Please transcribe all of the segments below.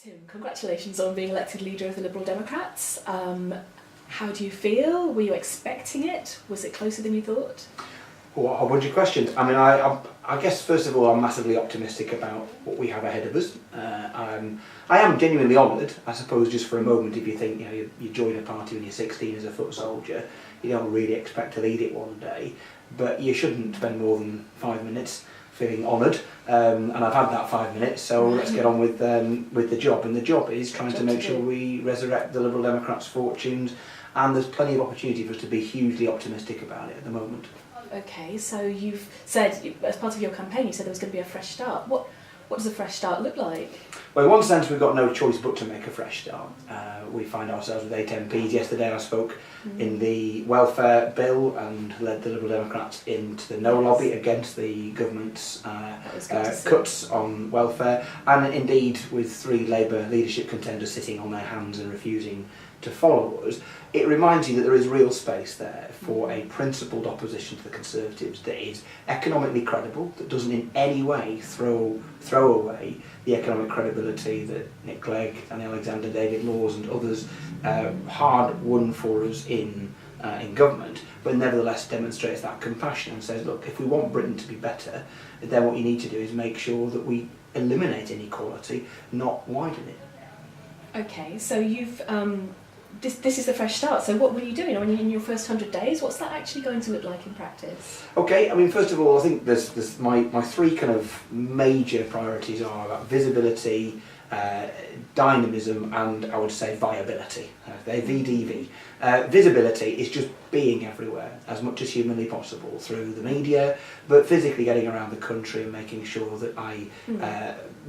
Tim, congratulations on being elected leader of the Liberal Democrats. How do you feel? Were you expecting it? Was it closer than you thought? Well, a whole bunch of questions. I mean, I guess first of all, I'm massively optimistic about what we have ahead of us. I am genuinely honoured, I suppose, just for a moment. If you think, you join a party when you're 16 as a foot soldier, you don't really expect to lead it one day, but you shouldn't spend more than 5 minutes feeling honoured. And I've had that 5 minutes, so let's get on with the job. And the job is trying to make sure we resurrect the Liberal Democrats' fortunes, and there's plenty of opportunity for us to be hugely optimistic about it at the moment. Okay, so you've said, as part of your campaign, you said there was going to be a fresh start. What does a fresh start look like? Well, in one sense, we've got no choice but to make a fresh start. We find ourselves with 8 MPs. Yesterday I spoke in the welfare bill and led the Liberal Democrats into the no lobby against the government's cuts on welfare, and indeed with 3 Labour leadership contenders sitting on their hands and refusing to follow us. It reminds you that there is real space there for a principled opposition to the Conservatives that is economically credible, that doesn't in any way throw away the economic credibility that Nick Clegg and Alexander David Laws and others hard won for us in government, but nevertheless demonstrates that compassion and says, look, if we want Britain to be better, then what you need to do is make sure that we eliminate inequality, not widen it. Okay, so you've this is the fresh start. So what were you doing? I mean, in your first 100 days, what's that actually going to look like in practice? Okay, I mean, first of all, I think there's my 3 kind of major priorities are about visibility, dynamism, and I would say viability. They're VDV. Visibility is just being everywhere as much as humanly possible through the media, but physically getting around the country and making sure that I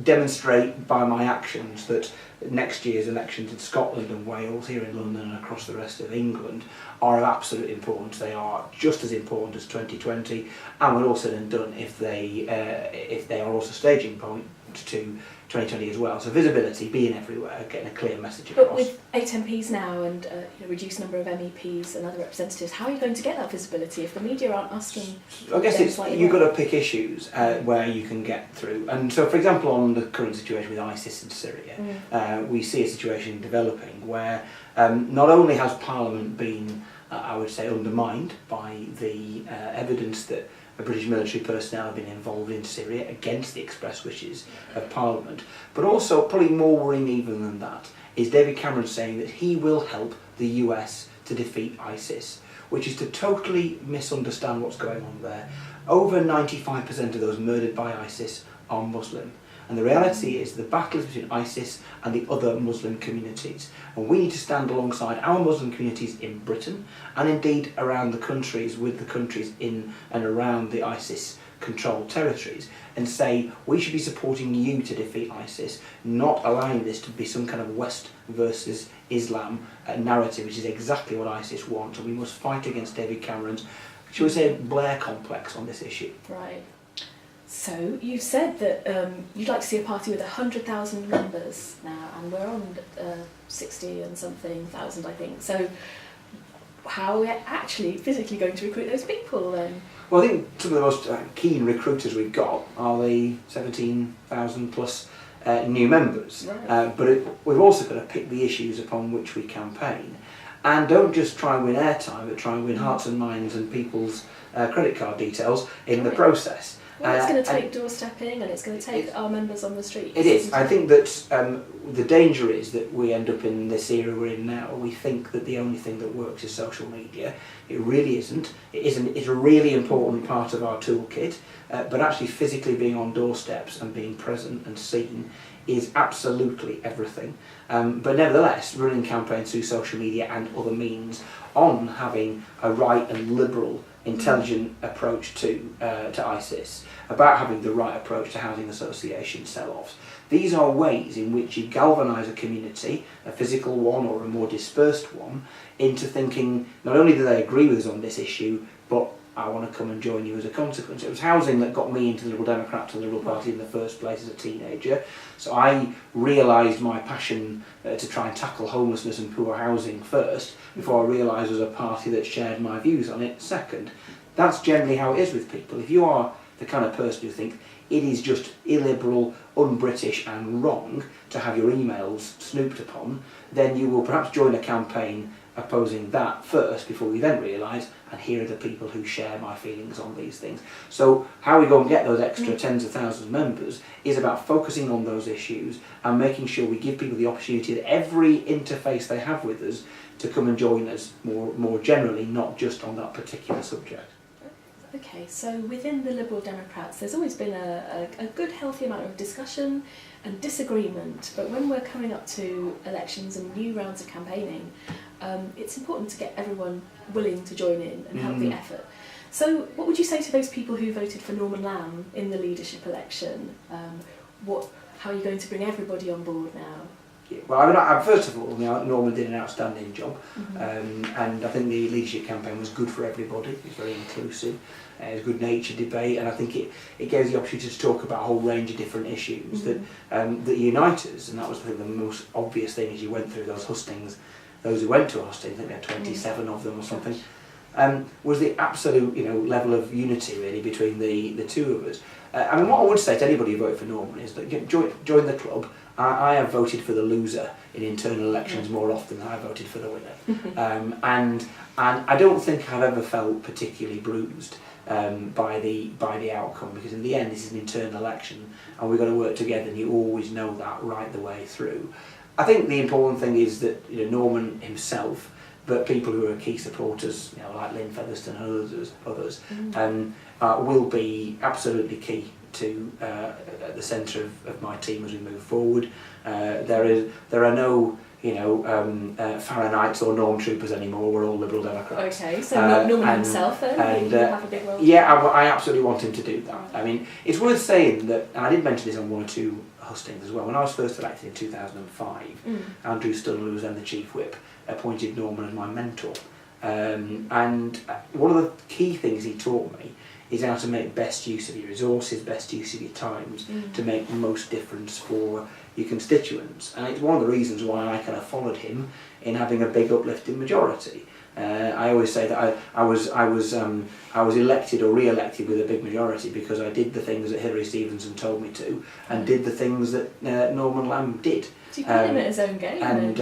demonstrate by my actions that next year's elections in Scotland and Wales, here in London and across the rest of England, are of absolute importance. They are just as important as 2020, and when all said and done, if they are also staging point to 2020 as well. So visibility, being everywhere, getting a clear message across. But with 8 MPs now and a reduced number of MEPs and other representatives, how are you going to get that visibility if the media aren't asking? I guess you've got to pick issues where you can get through. And so, for example, on the current situation with ISIS in Syria, we see a situation developing where not only has Parliament been, I would say, undermined by the evidence that British military personnel have been involved in Syria against the express wishes of Parliament, but also, probably more worrying even than that, is David Cameron saying that he will help the US to defeat ISIS, which is to totally misunderstand what's going on there. Over 95% of those murdered by ISIS are Muslim. And the reality is the battle is between ISIS and the other Muslim communities. And we need to stand alongside our Muslim communities in Britain and indeed around the countries, with the countries in and around the ISIS-controlled territories, and say we should be supporting you to defeat ISIS, not allowing this to be some kind of West versus Islam narrative, which is exactly what ISIS wants. And we must fight against David Cameron's, shall we say, Blair complex on this issue. Right. So you've said that you'd like to see a party with 100,000 members now, and we're on 60 and something thousand, I think. So how are we actually physically going to recruit those people then? Well, I think some of the most keen recruiters we've got are the 17,000 plus new members. Right. But we've also got to pick the issues upon which we campaign. And don't just try and win airtime, but try and win hearts and minds and people's credit card details in the process. Well, it's going to take doorstepping, and it's going to take our members on the streets. It is. I think that the danger is that we end up in this era we're in now. We think that the only thing that works is social media. It really isn't. It's a really important part of our toolkit, but actually physically being on doorsteps and being present and seen is absolutely everything. But nevertheless, running campaigns through social media and other means on having a right and liberal, intelligent approach to ISIS, about having the right approach to housing association sell-offs. These are ways in which you galvanise a community, a physical one or a more dispersed one, into thinking not only do they agree with us on this issue, but I want to come and join you as a consequence. It was housing that got me into the Liberal Democrats and the Liberal Party in the first place as a teenager. So I realised my passion to try and tackle homelessness and poor housing first, before I realised there was a party that shared my views on it second. That's generally how it is with people. If you are the kind of person who thinks it is just illiberal, un-British and wrong to have your emails snooped upon, then you will perhaps join a campaign opposing that first before you then realise, and here are the people who share my feelings on these things. So how we go and get those extra tens of thousands of members is about focusing on those issues and making sure we give people the opportunity at every interface they have with us to come and join us more generally, not just on that particular subject. Okay, so within the Liberal Democrats, there's always been a good, healthy amount of discussion and disagreement, but when we're coming up to elections and new rounds of campaigning, it's important to get everyone willing to join in and help the effort. So what would you say to those people who voted for Norman Lamb in the leadership election? How are you going to bring everybody on board now? Well, I mean, first of all, Norman did an outstanding job, and I think the leadership campaign was good for everybody. It was very inclusive. It was a good-natured debate, and I think it gave us the opportunity to talk about a whole range of different issues that unite us, and that was, I think, the most obvious thing as you went through those hustings. Those who went to a husting, I think there were 27 of them or something, was the absolute level of unity really between the two of us. I mean, what I would say to anybody who voted for Norman is that join the club. I have voted for the loser in internal elections more often than I voted for the winner, and I don't think I've ever felt particularly bruised by the outcome, because in the end this is an internal election and we've got to work together, and you always know that right the way through. I think the important thing is that Norman himself, but people who are key supporters, like Lynn Featherstone and others, will be absolutely key to at the centre of my team as we move forward. There are no Farronites or Norm Troopers anymore. We're all Liberal Democrats. Okay, so Norman himself then, will have a big role. Yeah, I absolutely want him to do that. I mean, it's worth saying that, and I did mention this on one or two hustings as well, when I was first elected in 2005, Andrew Stunnell, who was then the Chief Whip, appointed Norman as my mentor. And one of the key things he taught me is how to make best use of your resources, best use of your times, to make the most difference for your constituents. And it's one of the reasons why I kind of followed him in having a big uplifting majority. I always say that I was elected or re-elected with a big majority because I did the things that Hilary Stevenson told me to, and did the things that Norman Lamb did. So you put him at his own game. And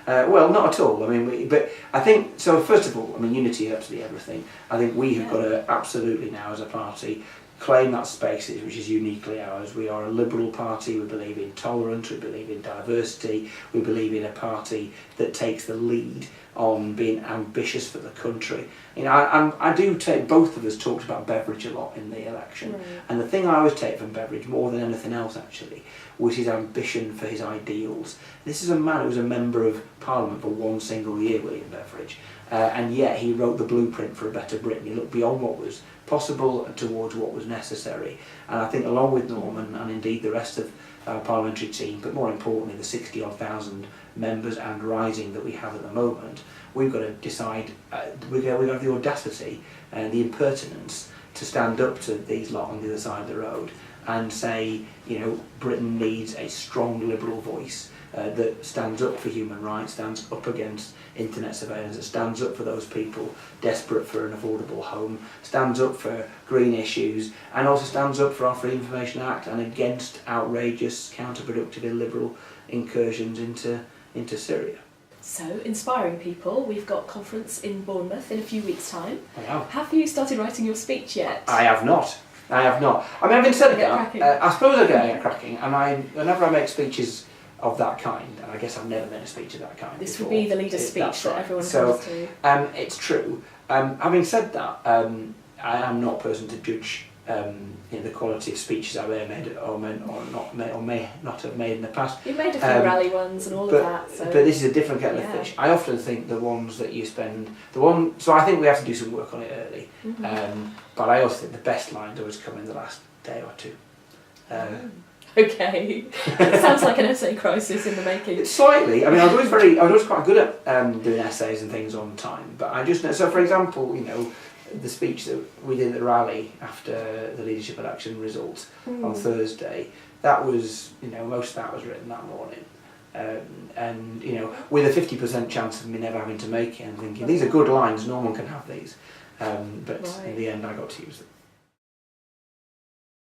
well, not at all. I mean, but I think so. First of all, I mean, unity is absolutely everything. I think we have got to absolutely now, as a party, claim that space which is uniquely ours. We are a liberal party. We believe in tolerance. We believe in diversity. We believe in a party that takes the lead on being ambitious for the country. I do take, both of us talked about Beveridge a lot in the election, and the thing I always take from Beveridge more than anything else actually was his ambition for his ideals. This is a man who was a member of Parliament for one single year, William Beveridge, and yet he wrote the blueprint for a better Britain. He looked beyond what was possible and towards what was necessary, and I think along with Norman and indeed the rest of our parliamentary team, but more importantly the 60-odd thousand members and rising that we have at the moment, we've got to decide, we've got to have the audacity and the impertinence to stand up to these lot on the other side of the road and say, Britain needs a strong liberal voice that stands up for human rights, stands up against internet surveillance, that stands up for those people desperate for an affordable home, stands up for green issues, and also stands up for our Free Information Act and against outrageous, counterproductive, illiberal incursions into Syria. So, inspiring people, we've got conference in Bournemouth in a few weeks' time. Wow. Have you started writing your speech yet? I have not. I mean, having said that, I suppose I get cracking, and whenever I make speeches of that kind, and I guess I've never made a speech of that kind This before. would be the leader's speech that everyone comes to. It's true. Having said that, I am not a person to judge the quality of speeches I may have made or may not have made in the past. You've made a few rally ones and all of that. So. But this is a different kettle of fish. I often think the ones that you spend, so I think we have to do some work on it early. But I also think the best lines always come in the last day or two. Okay. It sounds like an essay crisis in the making. Slightly. I mean, I was always quite good at doing essays and things on time. But I just know. So, for example, the speech that we did at the rally after the leadership election results on Thursday, that was, most of that was written that morning. And with a 50% chance of me never having to make it, and thinking these are good lines, no one can have these. But in the end, I got to use them.